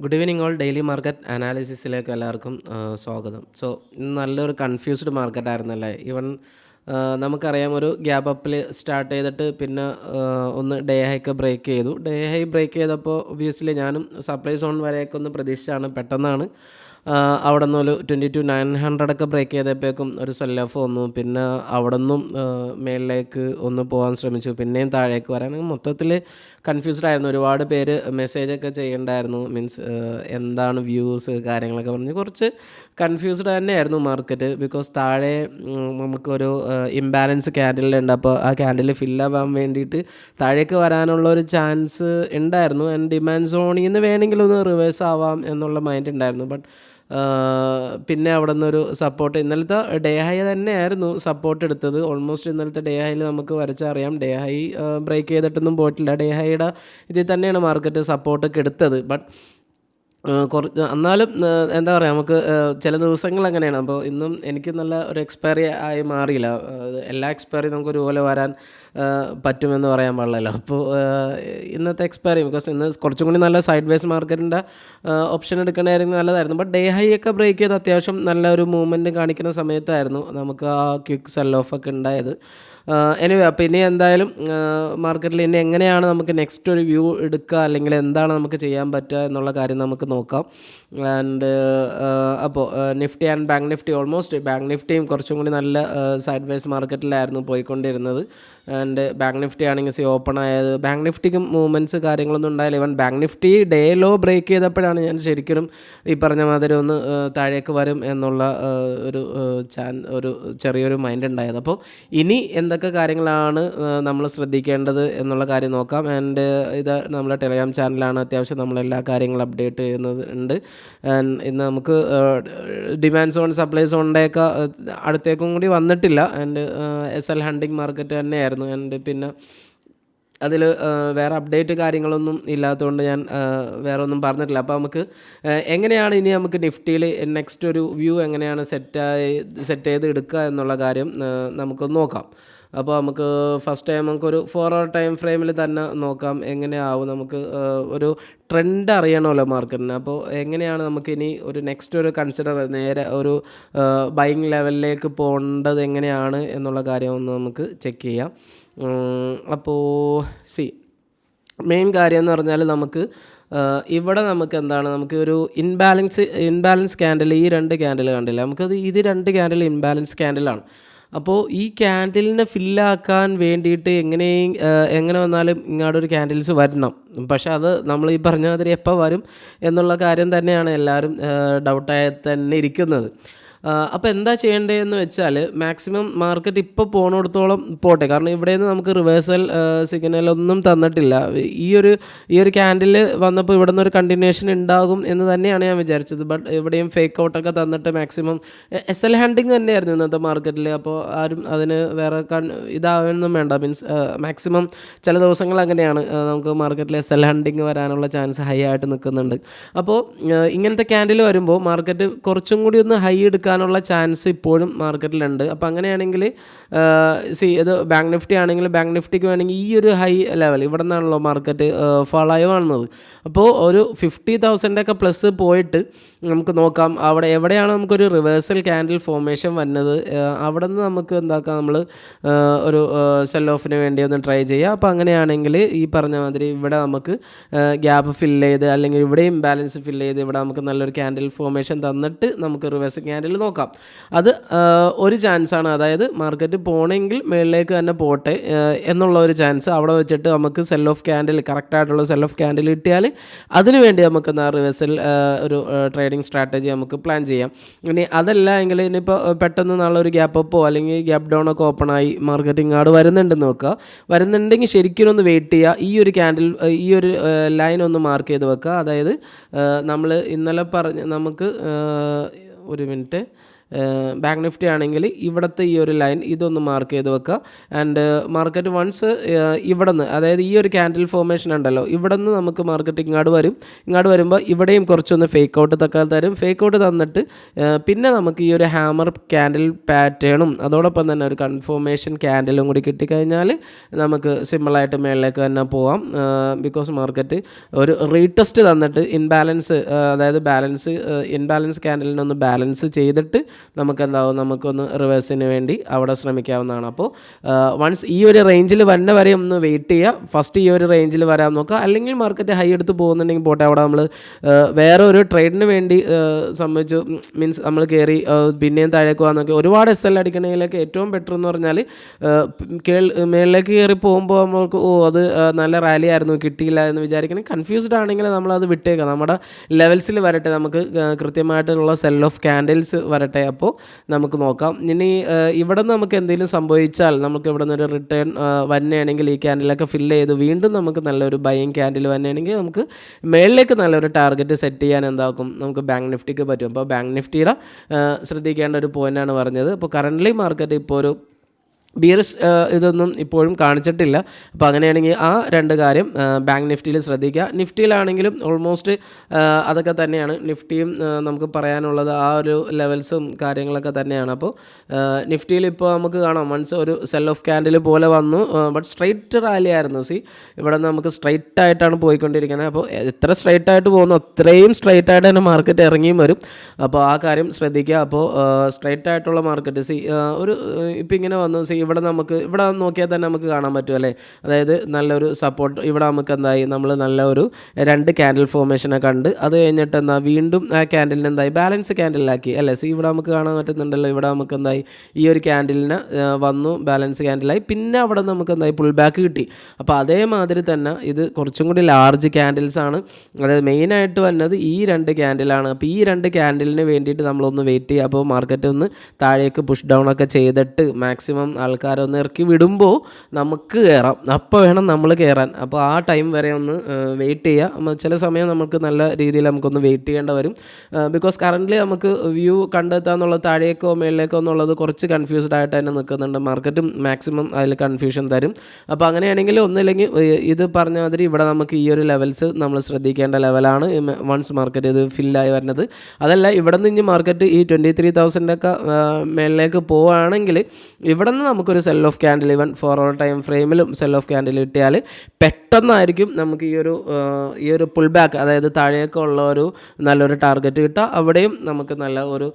Good evening all. Daily market അനാലിസിസിലേക്ക് എല്ലാവർക്കും സ്വാഗതം. സോ ഇന്ന് നല്ലൊരു കൺഫ്യൂസ്ഡ് മാർക്കറ്റ് ആയിരുന്നല്ലേ. ഈവൻ നമുക്കറിയാം, ഒരു ഗ്യാപ്പ് അപ്പിൽ സ്റ്റാർട്ട് ചെയ്തിട്ട് പിന്നെ ഒന്ന് ഡേ ഹൈക്ക് ബ്രേക്ക് ചെയ്തു. ഡേ ഹൈ ബ്രേക്ക് ചെയ്തപ്പോൾ ഒബ്വിയസ്ലി ഞാനും സപ്ലൈ സോൺ വരെയൊക്കെ ഒന്ന് പ്രതീക്ഷിച്ചാണ്. പെട്ടെന്നാണ് അവിടെ നിന്ന് ഒരു 22,900 ഒക്കെ ബ്രേക്ക് ചെയ്തപ്പോഴേക്കും ഒരു സെൽ ഓഫ് വന്നു. പിന്നെ അവിടെ നിന്നും മേളിലേക്ക് ഒന്ന് പോകാൻ ശ്രമിച്ചു, പിന്നെയും താഴേക്ക് വരാൻ. മൊത്തത്തിൽ കൺഫ്യൂസ്ഡ് ആയിരുന്നു. ഒരുപാട് പേര് മെസ്സേജൊക്കെ ചെയ്യണ്ടായിരുന്നു, മീൻസ് എന്താണ് വ്യൂസ് കാര്യങ്ങളൊക്കെ പറഞ്ഞ് കുറച്ച് കൺഫ്യൂസ്ഡ് തന്നെയായിരുന്നു മാർക്കറ്റ്. ബിക്കോസ് താഴെ നമുക്കൊരു ഇംബാലൻസ് ക്യാൻഡിലുണ്ട്. അപ്പോൾ ആ ക്യാൻഡിൽ ഫില്ലാവാൻ വേണ്ടിയിട്ട് താഴേക്ക് വരാനുള്ള ഒരു ചാൻസ് ഉണ്ടായിരുന്നു. ആൻഡ് ഡിമാൻഡ് സോണിൽ നിന്ന് വേണമെങ്കിൽ ഒന്ന് റിവേഴ്സ് ആവാം എന്നുള്ള മൈൻഡ് ഉണ്ടായിരുന്നു. ബട്ട് പിന്നെ അവിടെ നിന്നൊരു സപ്പോർട്ട്, ഇന്നലത്തെ ഡേ ഹൈ തന്നെയായിരുന്നു സപ്പോർട്ട് എടുത്തത്. ഓൾമോസ്റ്റ് ഇന്നലത്തെ ഡേ ഹൈയിൽ നമുക്ക് വരച്ചറിയാം, ഡേ ഹൈ ബ്രേക്ക് ചെയ്തിട്ടൊന്നും പോയിട്ടില്ല. ഡേ ഹൈയുടെ ഇതിൽ തന്നെയാണ് മാർക്കറ്റ് സപ്പോർട്ടൊക്കെ എടുത്തത്. ബട്ട് കുറച്ച് എന്നാലും എന്താ പറയുക, നമുക്ക് ചില ദിവസങ്ങൾ അങ്ങനെയാണ്. അപ്പോൾ ഇന്നും എനിക്ക് നല്ല ഒരു എക്സ്പയറി ആയി മാറിയില്ല. എല്ലാ എക്സ്പയറി നമുക്ക് ഒരുപോലെ വരാൻ പറ്റുമെന്ന് പറയാൻ പാടില്ലല്ലോ. അപ്പോൾ ഇന്നത്തെ എക്സ്പയറി, ബിക്കോസ് ഇന്ന് കുറച്ചും കൂടി നല്ല സൈഡ് വേസ് മാർക്കറ്റിൻ്റെ ഓപ്ഷൻ എടുക്കണമായിരുന്നു, നല്ലതായിരുന്നു. ബട്ട് ഡേ ഹൈ ഒക്കെ ബ്രേക്ക് ചെയ്ത് അത്യാവശ്യം നല്ലൊരു മൂവ്മെൻറ്റ് കാണിക്കുന്ന സമയത്തായിരുന്നു നമുക്ക് ആ ക്വിക്ക് സെൽ ഓഫ് ഒക്കെ ഉണ്ടായത്. എനിവേ, അപ്പോൾ ഇനി എന്തായാലും മാർക്കറ്റിൽ ഇനി എങ്ങനെയാണ് നമുക്ക് നെക്സ്റ്റ് ഒരു വ്യൂ എടുക്കുക, അല്ലെങ്കിൽ എന്താണ് നമുക്ക് ചെയ്യാൻ പറ്റുക എന്നുള്ള കാര്യം നമുക്ക് നോക്കാം. ആൻഡ് അപ്പോൾ Nifty and bank Nifty, almost bank നിഫ്റ്റിയും കുറച്ചും കൂടി നല്ല സൈഡ് വേസ് മാർക്കറ്റിലായിരുന്നു പോയിക്കൊണ്ടിരുന്നത്. ആൻഡ് ബാങ്ക് നിഫ്റ്റി ആണെങ്കിൽ ഓപ്പൺ ആയത്, ബാങ്ക് നിഫ്റ്റിക്കും മൂവ്മെൻറ്റ്സ് കാര്യങ്ങളൊന്നും ഉണ്ടായില്ല. Even bank Nifty day low break ചെയ്തപ്പോഴാണ് ഞാൻ ശരിക്കും ഈ പറഞ്ഞ മാതിരി ഒന്ന് താഴേക്ക് വരും എന്നുള്ള ഒരു ചെറിയൊരു മൈൻഡ് ഉണ്ടായത്. അപ്പോൾ ഇനി എന്തൊക്കെ കാര്യങ്ങളാണ് നമ്മൾ ശ്രദ്ധിക്കേണ്ടത് എന്നുള്ള കാര്യം നോക്കാം. ആൻഡ് ഇത് നമ്മുടെ ടെലഗ്രാം ചാനലാണ്, അത്യാവശ്യം നമ്മളെല്ലാ കാര്യങ്ങളും അപ്ഡേറ്റ് ചെയ്യുന്നത് ഉണ്ട്. ആൻഡ് ഇന്ന് നമുക്ക് ഡിമാൻഡ് സോൺ സപ്ലൈ സോണിൻ്റെയൊക്കെ അടുത്തേക്കും കൂടി വന്നിട്ടില്ല. ആൻഡ് SL ഹണ്ടിങ് മാർക്കറ്റ് തന്നെയായിരുന്നു. ആൻഡ് പിന്നെ അതിൽ വേറെ അപ്ഡേറ്റ് കാര്യങ്ങളൊന്നും ഇല്ലാത്തതുകൊണ്ട് ഞാൻ വേറെ ഒന്നും പറഞ്ഞിട്ടില്ല. അപ്പോൾ നമുക്ക് എങ്ങനെയാണ് ഇനി നമുക്ക് നിഫ്റ്റിയിൽ നെക്സ്റ്റ് ഒരു വ്യൂ എങ്ങനെയാണ് സെറ്റ് ചെയ്ത് എടുക്കുക എന്നുള്ള കാര്യം നമുക്കൊന്ന് നോക്കാം. അപ്പോൾ നമുക്ക് ഫസ്റ്റ് ടൈം നമുക്കൊരു 4 hour ടൈം ഫ്രെയിമിൽ തന്നെ നോക്കാം എങ്ങനെയാവും. നമുക്ക് ഒരു ട്രെൻഡ് അറിയണമല്ലോ മാർക്കറ്റിന്. അപ്പോൾ എങ്ങനെയാണ് നമുക്കിനി ഒരു നെക്സ്റ്റ് ഒരു നേരെ ഒരു ബൈയിങ് ലെവലിലേക്ക് പോകേണ്ടത് എങ്ങനെയാണ് എന്നുള്ള കാര്യം ഒന്ന് നമുക്ക് ചെക്ക് ചെയ്യാം. അപ്പോൾ മെയിൻ കാര്യം എന്ന് പറഞ്ഞാൽ നമുക്ക് ഇവിടെ നമുക്ക് എന്താണ്, നമുക്ക് ഒരു ഇൻബാലൻസ് ക്യാൻഡിൽ, ഈ 2 ക്യാൻഡിൽ കണ്ടില്ല, ഇത് 2 ക്യാൻഡിൽ ഇൻബാലൻസ് ക്യാൻഡിലാണ്. അപ്പോൾ ഈ ക്യാൻഡിലിനെ ഫില്ലാക്കാൻ വേണ്ടിയിട്ട് എങ്ങനെ വന്നാലും ഇങ്ങോട്ടൊരു ക്യാൻഡിൽസ് വരണം. പക്ഷെ അത് നമ്മൾ ഈ പറഞ്ഞ മാതിരി എപ്പോൾ വരും എന്നുള്ള കാര്യം തന്നെയാണ് എല്ലാവരും ഡൗട്ടായി തന്നെ ഇരിക്കുന്നത്. അപ്പോൾ എന്താ ചെയ്യേണ്ടതെന്ന് വെച്ചാൽ, മാക്സിമം മാർക്കറ്റ് ഇപ്പോൾ പോകണിടത്തോളം പോട്ടെ. കാരണം ഇവിടെ നിന്ന് നമുക്ക് റിവേഴ്സൽ സിഗ്നലൊന്നും തന്നിട്ടില്ല. ഈ ഒരു ക്യാൻഡിൽ വന്നപ്പോൾ ഇവിടെ നിന്നൊരു കണ്ടിന്യൂഷൻ ഉണ്ടാകും എന്ന് തന്നെയാണ് ഞാൻ വിചാരിച്ചത്. ബട്ട് ഇവിടെയും ഫേക്ക് ഔട്ടൊക്കെ തന്നിട്ട് മാക്സിമം SL ഹാൻഡിങ് തന്നെയായിരുന്നു ഇന്നത്തെ മാർക്കറ്റിൽ. അപ്പോൾ ആരും അതിന് വേറെ ഇതാവാനൊന്നും വേണ്ട. മീൻസ് മാക്സിമം ചില ദിവസങ്ങൾ അങ്ങനെയാണ്, നമുക്ക് മാർക്കറ്റിൽ SL ഹാൻഡിങ് വരാനുള്ള ചാൻസ് ഹൈ ആയിട്ട് നിൽക്കുന്നുണ്ട്. അപ്പോൾ ഇങ്ങനത്തെ ക്യാൻഡിൽ വരുമ്പോൾ മാർക്കറ്റ് കുറച്ചും കൂടി ഒന്ന് ഹൈ എടുക്കാനുള്ള ചാൻസ് ഇപ്പോഴും മാർക്കറ്റിലുണ്ട്. അപ്പോൾ അങ്ങനെയാണെങ്കിൽ ഇത് ബാങ്ക് നിഫ്റ്റി ആണെങ്കിൽ, ബാങ്ക് നിഫ്റ്റിക്ക് വേണമെങ്കിൽ ഈ ഒരു ഹൈ ലെവൽ ഇവിടെ നിന്നാണല്ലോ മാർക്കറ്റ് ഫാളായി വന്നത്. അപ്പോൾ ഒരു 50,000 ഒക്കെ പ്ലസ് പോയിട്ട് നമുക്ക് നോക്കാം അവിടെ എവിടെയാണ് നമുക്കൊരു റിവേഴ്സൽ ക്യാൻഡിൽ ഫോർമേഷൻ വന്നത്. അവിടെ നിന്ന് നമുക്ക് എന്താക്കാം, നമ്മൾ ഒരു സെൽ ഓഫിന് വേണ്ടി ഒന്ന് ട്രൈ ചെയ്യുക. അപ്പോൾ അങ്ങനെയാണെങ്കിൽ ഈ പറഞ്ഞ മാതിരി ഇവിടെ നമുക്ക് ഗ്യാപ്പ് ഫില്ല് ചെയ്ത്, അല്ലെങ്കിൽ ഇവിടെ ഇംബാലൻസ് ഫില്ല് ചെയ്ത്, ഇവിടെ നമുക്ക് നല്ലൊരു ക്യാൻഡിൽ ഫോർമേഷൻ തന്നിട്ട് നമുക്ക് റിവേഴ്സൽ ക്യാൻഡിൽ നോക്കാം. അത് ഒരു ചാൻസാണ്. അതായത് മാർക്കറ്റ് പോകണമെങ്കിൽ മുകളിലേക്ക് തന്നെ പോട്ടെ എന്നുള്ള ഒരു ചാൻസ് അവിടെ വെച്ചിട്ട് നമുക്ക് സെൽ ഓഫ് ക്യാൻഡിൽ, കറക്റ്റായിട്ടുള്ള സെൽ ഓഫ് ക്യാൻഡിൽ കിട്ടിയാൽ അതിന് വേണ്ടി നമുക്ക് റിവേഴ്സൽ ഒരു ട്രേഡിംഗ് സ്ട്രാറ്റജി നമുക്ക് പ്ലാൻ ചെയ്യാം. ഇനി അതല്ല എങ്കിൽ, ഇനിയിപ്പോൾ പെട്ടെന്ന് നാളെ ഒരു ഗ്യാപ്പ് അപ്പോ അല്ലെങ്കിൽ ഗ്യാപ്പ് ഡൗൺ ഒക്കെ ഓപ്പൺ ആയി മാർക്കറ്റ് ഇങ്ങോട്ട് വരുന്നുണ്ടെന്ന് വെക്കുക. വരുന്നുണ്ടെങ്കിൽ ശരിക്കും ഒന്ന് വെയിറ്റ് ചെയ്യുക. ഈ ഒരു ക്യാൻഡിൽ, ഈ ഒരു ലൈൻ ഒന്ന് മാർക്ക് ചെയ്ത് വെക്കുക. അതായത് നമ്മൾ ഇന്നലെ നമുക്ക് ഒരു മിനിറ്റ്, ബാങ്ക് നിഫ്റ്റി ആണെങ്കിൽ ഇവിടുത്തെ ഈ ഒരു ലൈൻ ഇതൊന്ന് മാർക്ക് ചെയ്ത് വെക്കുക. ആൻഡ് മാർക്കറ്റ് വൺസ് ഇവിടെ നിന്ന്, അതായത് ഈ ഒരു ക്യാൻഡിൽ ഫോർമേഷൻ ഉണ്ടല്ലോ, ഇവിടെ നിന്ന് നമുക്ക് മാർക്കറ്റ് ഇങ്ങോട്ട് വരുമ്പോൾ ഇവിടെയും കുറച്ചൊന്ന് ഫേക്ക് ഔട്ട് തരും. ഫേക്ക് ഔട്ട് തന്നിട്ട് പിന്നെ നമുക്ക് ഈ ഒരു ഹാമർ ക്യാൻഡിൽ പാറ്റേണും അതോടൊപ്പം തന്നെ ഒരു കൺഫോർമേഷൻ ക്യാൻഡിലും കൂടി കിട്ടിക്കഴിഞ്ഞാൽ നമുക്ക് സിമ്പിളായിട്ട് മേളിലേക്ക് തന്നെ പോവാം. ബിക്കോസ് മാർക്കറ്റ് ഒരു റീടെസ്റ്റ് തന്നിട്ട് ഇൻബാലൻസ്, അതായത് ഇൻബാലൻസ് ക്യാൻഡലിനൊന്ന് ബാലൻസ് ചെയ്തിട്ട് നമുക്ക് എന്താവും, നമുക്കൊന്ന് റിവേഴ്സിന് വേണ്ടി അവിടെ ശ്രമിക്കാവുന്നതാണ്. അപ്പോൾ വൺസ് ഈ ഒരു റേഞ്ചിൽ വന്ന വരെ ഒന്ന് വെയിറ്റ് ചെയ്യുക. ഫസ്റ്റ് ഈ ഒരു റേഞ്ചിൽ വരാൻ നോക്കുക. അല്ലെങ്കിൽ മാർക്കറ്റ് ഹൈ എടുത്ത് പോകുന്നുണ്ടെങ്കിൽ പോട്ടെ, അവിടെ നമ്മൾ വേറെ ഒരു ട്രേഡിന് വേണ്ടി സംബന്ധിച്ചു മീൻസ് നമ്മൾ കയറി പിന്നെയും താഴേക്ക് പോകാൻ നോക്കി ഒരുപാട് SL അടിക്കണമെങ്കിലൊക്കെ ഏറ്റവും ബെറ്റർ എന്ന് പറഞ്ഞാൽ മേളിലേക്ക് കയറി പോകുമ്പോൾ നമുക്ക് അത് നല്ല റാലി ആയിരുന്നു കിട്ടിയില്ല എന്ന് വിചാരിക്കണം. കൺഫ്യൂസ്ഡ് ആണെങ്കിൽ നമ്മളത് വിട്ടേക്കാം. നമ്മുടെ ലെവൽസിൽ വരട്ടെ, നമുക്ക് കൃത്യമായിട്ടുള്ള സെൽ ഓഫ് ക്യാൻഡിൽസ് വരട്ടെ. അപ്പോൾ നമുക്ക് നോക്കാം. ഇനി ഇവിടെ നിന്ന് നമുക്ക് എന്തെങ്കിലും സംഭവിച്ചാൽ നമുക്ക് ഇവിടെ നിന്നൊരു റിട്ടേൺ വന്നെയാണെങ്കിൽ ഈ ക്യാൻഡിലൊക്കെ ഫില്ല് ചെയ്ത് വീണ്ടും നമുക്ക് നല്ലൊരു ബൈയിങ് ക്യാൻഡിൽ വന്നെയാണെങ്കിൽ നമുക്ക് മേളിലേക്ക് നല്ലൊരു ടാർഗറ്റ് സെറ്റ് ചെയ്യാൻ എന്താക്കും, നമുക്ക് ബാങ്ക് നിഫ്റ്റിക്ക് പറ്റും. അപ്പോൾ ബാങ്ക് നിഫ്റ്റിയുടെ ശ്രദ്ധിക്കേണ്ട ഒരു പോയിൻ്റാണ് പറഞ്ഞത്. അപ്പോൾ കറൻ്റ്ലി മാർക്കറ്റ് ഇപ്പോൾ ഒരു ബിയറിഷ് ഇതൊന്നും ഇപ്പോഴും കാണിച്ചിട്ടില്ല. അപ്പോൾ അങ്ങനെയാണെങ്കിൽ ആ രണ്ട് കാര്യം ബാങ്ക് നിഫ്റ്റിയിൽ ശ്രദ്ധിക്കുക. നിഫ്റ്റിയിലാണെങ്കിലും ഓൾമോസ്റ്റ് അതൊക്കെ തന്നെയാണ്. നിഫ്റ്റിയും നമുക്ക് പറയാനുള്ളത് ആ ഒരു ലെവൽസും കാര്യങ്ങളൊക്കെ തന്നെയാണ്. അപ്പോൾ നിഫ്റ്റിയിൽ ഇപ്പോൾ നമുക്ക് കാണാം വൺസ് ഒരു സെൽ ഓഫ് ക്യാൻഡിൽ പോലെ വന്നു, ബട്ട് സ്ട്രൈറ്റ് റാലി ആയിരുന്നു. ഇവിടെ നമുക്ക് സ്ട്രൈറ്റ് ആയിട്ടാണ് പോയിക്കൊണ്ടിരിക്കുന്നത്. അപ്പോൾ എത്ര സ്ട്രൈറ്റ് ആയിട്ട് പോകുന്നു അത്രയും സ്ട്രൈറ്റ് ആയിട്ട് തന്നെ മാർക്കറ്റ് ഇറങ്ങിയും വരും. അപ്പോൾ ആ കാര്യം ശ്രദ്ധിക്കുക. അപ്പോൾ സ്ട്രൈറ്റ് ആയിട്ടുള്ള മാർക്കറ്റ് ഒരു ഇപ്പം ഇങ്ങനെ വന്നു ഇവിടെ നോക്കിയാൽ തന്നെ നമുക്ക് കാണാൻ പറ്റും അല്ലേ, അതായത് നല്ലൊരു സപ്പോർട്ട് ഇവിടെ നമുക്ക് എന്തായി, നമ്മൾ നല്ല ഒരു 2 ക്യാൻഡിൽ ഫോർമേഷനെ കണ്ട് അത് കഴിഞ്ഞിട്ട് എന്താ വീണ്ടും ആ ക്യാൻഡിലിന് എന്തായി ബാലൻസ് ക്യാൻഡിലാക്കി അല്ലേ. ഇവിടെ നമുക്ക് കാണാൻ പറ്റുന്നുണ്ടല്ലോ, ഇവിടെ നമുക്ക് എന്തായി ഈ ഒരു ക്യാൻഡിലിന് വന്നു ബാലൻസ് ക്യാൻഡിലായി, പിന്നെ അവിടെ നമുക്ക് എന്തായി പുൾ ബാക്ക് കിട്ടി. അപ്പോൾ അതേമാതിരി തന്നെ ഇത് കുറച്ചും കൂടി ലാർജ് ക്യാൻഡിൽസ് ആണ്, അതായത് മെയിനായിട്ട് വന്നത് ഈ 2 ക്യാൻഡിലാണ്. അപ്പോൾ ഈ 2 ക്യാൻഡിലിന് വേണ്ടിയിട്ട് നമ്മളൊന്ന് വെയിറ്റ് ചെയ്യുക. അപ്പോൾ മാർക്കറ്റ് ഒന്ന് താഴേക്ക് പുഷ് ഡൗൺ ഒക്കെ ചെയ്തിട്ട് മാക്സിമം ആൾക്കാരൊന്ന് ഇറക്കി വിടുമ്പോൾ നമുക്ക് കയറാം. അപ്പോൾ വേണം നമ്മൾ കയറാൻ. അപ്പോൾ ആ ടൈം വരെ ഒന്ന് വെയിറ്റ് ചെയ്യുക. ചില സമയം നമുക്ക് നല്ല രീതിയിൽ നമുക്കൊന്ന് വെയിറ്റ് ചെയ്യേണ്ടി വരും. ബിക്കോസ് കറൻ്റ്ലി നമുക്ക് വ്യൂ കണ്ടെത്തുക എന്നുള്ളത് താഴേക്കോ മേളിലേക്കോ എന്നുള്ളത് കുറച്ച് കൺഫ്യൂസ്ഡ് ആയിട്ട് തന്നെ നിൽക്കുന്നുണ്ട്. മാർക്കറ്റും മാക്സിമം അതിൽ കൺഫ്യൂഷൻ തരും. അപ്പോൾ അങ്ങനെയാണെങ്കിൽ ഒന്നില്ലെങ്കിൽ ഇത് പറഞ്ഞ മാതിരി ഇവിടെ നമുക്ക് ഈ ഒരു ലെവൽസ് നമ്മൾ ശ്രദ്ധിക്കേണ്ട ലെവലാണ് വൺസ് മാർക്കറ്റ് ഇത് ഫില്ലായി വരുന്നത്. അതല്ല ഇവിടെ നിന്ന് ഇനി മാർക്കറ്റ് ഈ 23,000 ഒക്കെ മേളിലേക്ക് പോവുകയാണെങ്കിൽ ഇവിടെ നിന്ന് നമുക്കൊരു sell off candle even 4 hour time ഫ്രെയിമിലും സെൽ ഓഫ് ക്യാൻഡിൽ കിട്ടിയാൽ പെട്ടെന്നായിരിക്കും നമുക്ക് ഈ ഒരു പുൾ ബാക്ക്, അതായത് താഴേക്കുള്ള ഒരു നല്ലൊരു ടാർഗറ്റ് കിട്ടുക. അവിടെയും നമുക്ക് നല്ല ഒരു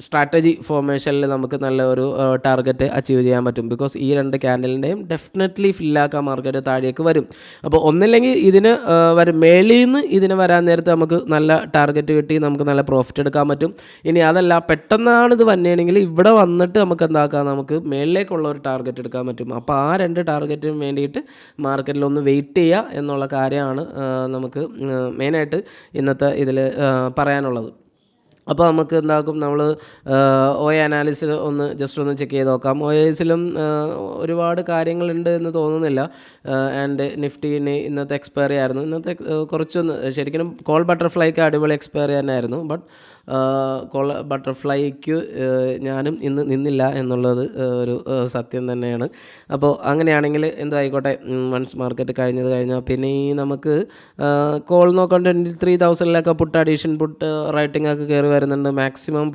സ്ട്രാറ്റജി ഫോർമേഷനിൽ നമുക്ക് നല്ല ഒരു ടാർഗറ്റ് അച്ചീവ് ചെയ്യാൻ പറ്റും. ബിക്കോസ് ഈ 2 ക്യാൻഡിലിൻ്റെയും ഡെഫിനറ്റ്ലി ഫില്ലാക്കാൻ മാർക്കറ്റ് താഴേക്ക് വരും. അപ്പോൾ ഒന്നില്ലെങ്കിൽ ഇതിന് മേളിൽ നിന്ന് ഇതിന് വരാൻ നേരത്തെ നമുക്ക് നല്ല ടാർഗറ്റ് കിട്ടി നമുക്ക് നല്ല പ്രോഫിറ്റ് എടുക്കാൻ പറ്റും. ഇനി അതല്ല പെട്ടെന്നാണ് ഇത് വന്നേണെങ്കിൽ ഇവിടെ വന്നിട്ട് നമുക്ക് എന്താക്കാം, നമുക്ക് മേളിലേക്കുള്ള ഒരു ടാർഗറ്റ് എടുക്കാൻ പറ്റും. അപ്പോൾ ആ 2 ടാർഗറ്റിനും വേണ്ടിയിട്ട് മാർക്കറ്റിലൊന്ന് വെയിറ്റ് ചെയ്യുക എന്നുള്ള കാര്യമാണ് നമുക്ക് മെയിനായിട്ട് ഇന്നത്തെ ഇതിൽ പറയാനുള്ളത്. അപ്പോൾ നമുക്ക് എന്താക്കും, നമ്മൾ OA അനാലിസിൽ ജസ്റ്റ് ഒന്ന് ചെക്ക് ചെയ്ത് നോക്കാം. OAസിലും ഒരുപാട് കാര്യങ്ങളുണ്ട് എന്ന് തോന്നുന്നില്ല. ആൻഡ് നിഫ്റ്റിന് ഇന്നത്തെ എക്സ്പയറി ആയിരുന്നു. ഇന്നത്തെ കുറച്ചൊന്ന് ശരിക്കും കോൾ ബട്ടർഫ്ലൈക്ക് അടിപൊളി എക്സ്പയറി തന്നെയായിരുന്നു. ബട്ട് കോൾ ബട്ടർഫ്ലൈക്ക് ഞാനും ഇന്ന് നിന്നില്ല എന്നുള്ളത് ഒരു സത്യം തന്നെയാണ്. അപ്പോൾ അങ്ങനെയാണെങ്കിൽ എന്തായിക്കോട്ടെ, വൺസ് മാർക്കറ്റ് കഴിഞ്ഞാൽ പിന്നെ ഈ നമുക്ക് കോൾ നോക്കാൻ 23,000 പുട്ട് അഡീഷൻ പുട്ട് റൈറ്റിംഗ് ഒക്കെ കയറി വരുന്നുണ്ട്. മാക്സിമം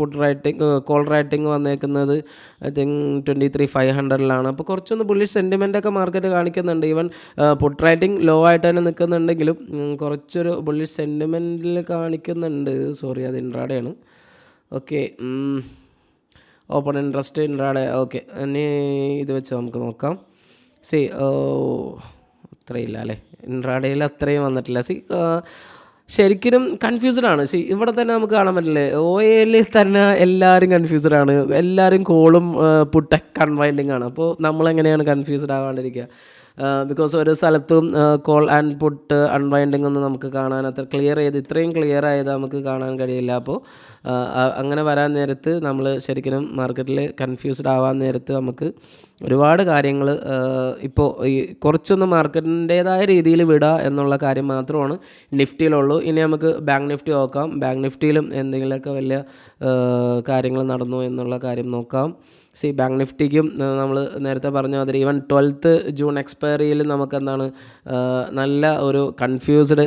കോൾ റൈറ്റിംഗ് വന്നേക്കുന്നത് ഐ തിങ്ക് 23,500 അപ്പോൾ കുറച്ചൊന്ന് ബുള്ളിഷ് സെൻറ്റിമെൻ്റൊക്കെ മാർക്കറ്റ് കാണിക്കുന്നുണ്ട്. ഈവൻ പുട്ട് റൈറ്റിംഗ് ലോ ആയിട്ട് തന്നെ നിൽക്കുന്നുണ്ടെങ്കിലും കുറച്ചൊരു ബുള്ളിഷ് സെൻറ്റിമെൻറ്റിൽ കാണിക്കുന്നുണ്ട്. സോറി, അത് ഇൻട്രാഡേ ആണ്. Okay, open interest intraday. Okay, ഇനി ഇത് വെച്ച് നമുക്ക് നോക്കാം. അത്രയില്ല അല്ലേ, ഇൻട്രാഡേയിൽ അത്രയും വന്നിട്ടില്ല. ശരിക്കും കൺഫ്യൂസ്ഡ് ആണ്. ഇവിടെ തന്നെ നമുക്ക് കാണാൻ പറ്റില്ലേ, OAയിൽ തന്നെ എല്ലാവരും കൺഫ്യൂസ്ഡ് ആണ്. എല്ലാവരും കോളും പുട്ടൊക്കെ അൺവൈൻഡിങ് ആണ്. അപ്പോൾ നമ്മളെങ്ങനെയാണ് കൺഫ്യൂസ്ഡ് ആവാണ്ടിരിക്കുക? ബിക്കോസ് ഒരു സ്ഥലത്തും കോൾ ആൻഡ് പുട്ട് അൺവൈൻഡിങ് ഒന്നും നമുക്ക് കാണാൻ അത്ര ഇത്രയും ക്ലിയർ ആയത് നമുക്ക് കാണാൻ കഴിയില്ല. അപ്പോൾ അങ്ങനെ വരാൻ നേരത്ത് നമ്മൾ ശരിക്കും മാർക്കറ്റിൽ കൺഫ്യൂസ്ഡ് ആവാൻ നേരത്ത് നമുക്ക് ഒരുപാട് കാര്യങ്ങൾ ഇപ്പോൾ ഈ കുറച്ചൊന്ന് മാർക്കറ്റിൻ്റേതായ രീതിയിൽ വിടുക എന്നുള്ള കാര്യം മാത്രമാണ് നിഫ്റ്റിയിലുള്ളൂ. ഇനി നമുക്ക് ബാങ്ക് നിഫ്റ്റി നോക്കാം. ബാങ്ക് നിഫ്റ്റിയിലും എന്തെങ്കിലുമൊക്കെ വലിയ കാര്യങ്ങൾ നടന്നു എന്നുള്ള കാര്യം നോക്കാം. ബാങ്ക് നിഫ്റ്റിക്കും നമ്മൾ നേരത്തെ പറഞ്ഞ മാതിരി ഈവൻ 12th ജൂൺ എക്സ്പയറിയിൽ നമുക്കെന്താണ് നല്ല ഒരു കൺഫ്യൂസ്ഡ്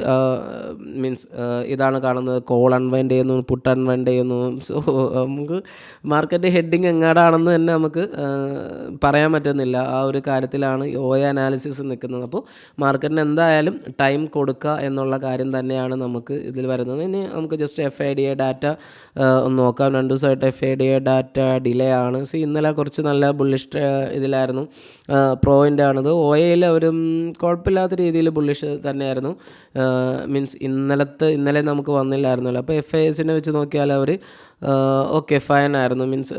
മീൻസ് ഇതാണ് കാണുന്നത്. കോൾ അൺവൈൻഡ് ചെയ്യുന്നു, പുട്ട് അൺവൈൻഡ് ചെയ്യുന്നു. സോ നമുക്ക് മാർക്കറ്റ് ഹെഡിങ് എങ്ങാടാണെന്ന് തന്നെ നമുക്ക് പറയാൻ പറ്റുന്നില്ല. ആ ഒരു കാര്യത്തിലാണ് OA അനാലിസിസ് നിൽക്കുന്നത്. അപ്പോൾ മാർക്കറ്റിന് എന്തായാലും ടൈം കൊടുക്കുക എന്നുള്ള കാര്യം തന്നെയാണ് നമുക്ക് ഇതിൽ വരുന്നത്. ഇനി നമുക്ക് ജസ്റ്റ് FIDA ഡാറ്റ ഒന്ന് നോക്കാം. 2 ദിവസമായിട്ട് FIDA ഡാറ്റ ഡിലേ ആണ്. ഇന്നലെ കുറച്ച് നല്ല ബുള്ളിഷ് ഇതിലായിരുന്നു. പ്രോയിൻ്റെ ആണിത്. OAയിൽ അവരും കുഴപ്പമില്ലാത്ത രീതിയിൽ ബുള്ളിഷ് തന്നെയായിരുന്നു. മീൻസ് ഇന്നലെ നമുക്ക് വന്നില്ലായിരുന്നല്ലോ. അപ്പോൾ FISനെ വെച്ച് നോക്കിയാൽ അവർ ഓക്കെ ഫൈൻ ആയിരുന്നു. മീൻസ്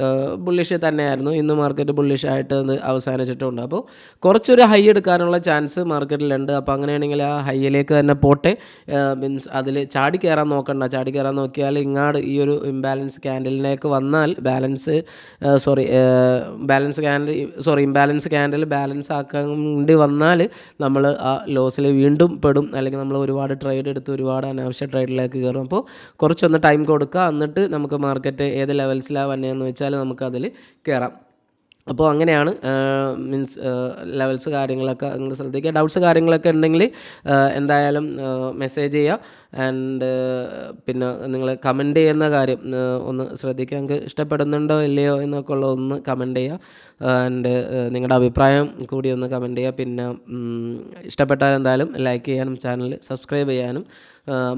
ബുള്ളിഷ് തന്നെയായിരുന്നു. ഇന്ന് മാർക്കറ്റ് ബുള്ളിഷായിട്ട് അത് അവസാനിച്ചിട്ടുണ്ട്. അപ്പോൾ കുറച്ചൊരു ഹൈ എടുക്കാനുള്ള ചാൻസ് മാർക്കറ്റിലുണ്ട്. അപ്പോൾ അങ്ങനെയാണെങ്കിൽ ആ ഹൈയിലേക്ക് തന്നെ പോട്ടെ. മീൻസ് അതിൽ ചാടി കയറാൻ നോക്കണ്ട. ചാടി കയറാൻ നോക്കിയാൽ ഇങ്ങാട് ഈ ഒരു ഇംബാലൻസ് ക്യാൻഡലിലേക്ക് വന്നാൽ ഇംബാലൻസ് ക്യാൻഡിൽ ബാലൻസ് ആക്കേണ്ടി വന്നാൽ നമ്മൾ ആ ലോസിൽ വീണ്ടും പെടും. അല്ലെങ്കിൽ നമ്മൾ ഒരുപാട് ട്രേഡ് എടുത്ത് ഒരുപാട് അനാവശ്യ ട്രേഡിലേക്ക് കയറും. അപ്പോൾ കുറച്ചൊന്ന് ടൈം കൊടുക്കുക. എന്നിട്ട് നമുക്ക് മാർക്കറ്റ് ഏത് ലെവൽസിലാണ് വന്നതെന്ന് വെച്ചാൽ നമുക്കതിൽ കയറാം. അപ്പോൾ അങ്ങനെയാണ് മീൻസ് ലെവൽസ് കാര്യങ്ങളൊക്കെ നിങ്ങൾ ശ്രദ്ധിക്കുക. ഡൗട്ട്സ് കാര്യങ്ങളൊക്കെ ഉണ്ടെങ്കിൽ എന്തായാലും മെസ്സേജ് ചെയ്യുക. ആൻഡ് പിന്നെ നിങ്ങൾ കമൻറ്റ് ചെയ്യുന്ന കാര്യം ഒന്ന് ശ്രദ്ധിക്കുക. നിങ്ങൾക്ക് ഇഷ്ടപ്പെടുന്നുണ്ടോ ഇല്ലയോ എന്നൊക്കെ ഉള്ള ഒന്ന് കമൻറ്റ് ചെയ്യുക. ആൻഡ് നിങ്ങളുടെ അഭിപ്രായം കൂടി ഒന്ന് കമൻറ്റ് ചെയ്യുക. പിന്നെ ഇഷ്ടപ്പെട്ടാൽ എന്തായാലും ലൈക്ക് ചെയ്യാനും ചാനൽ സബ്സ്ക്രൈബ് ചെയ്യാനും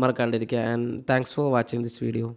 മറക്കാണ്ടിരിക്കുക. And thanks for watching this video.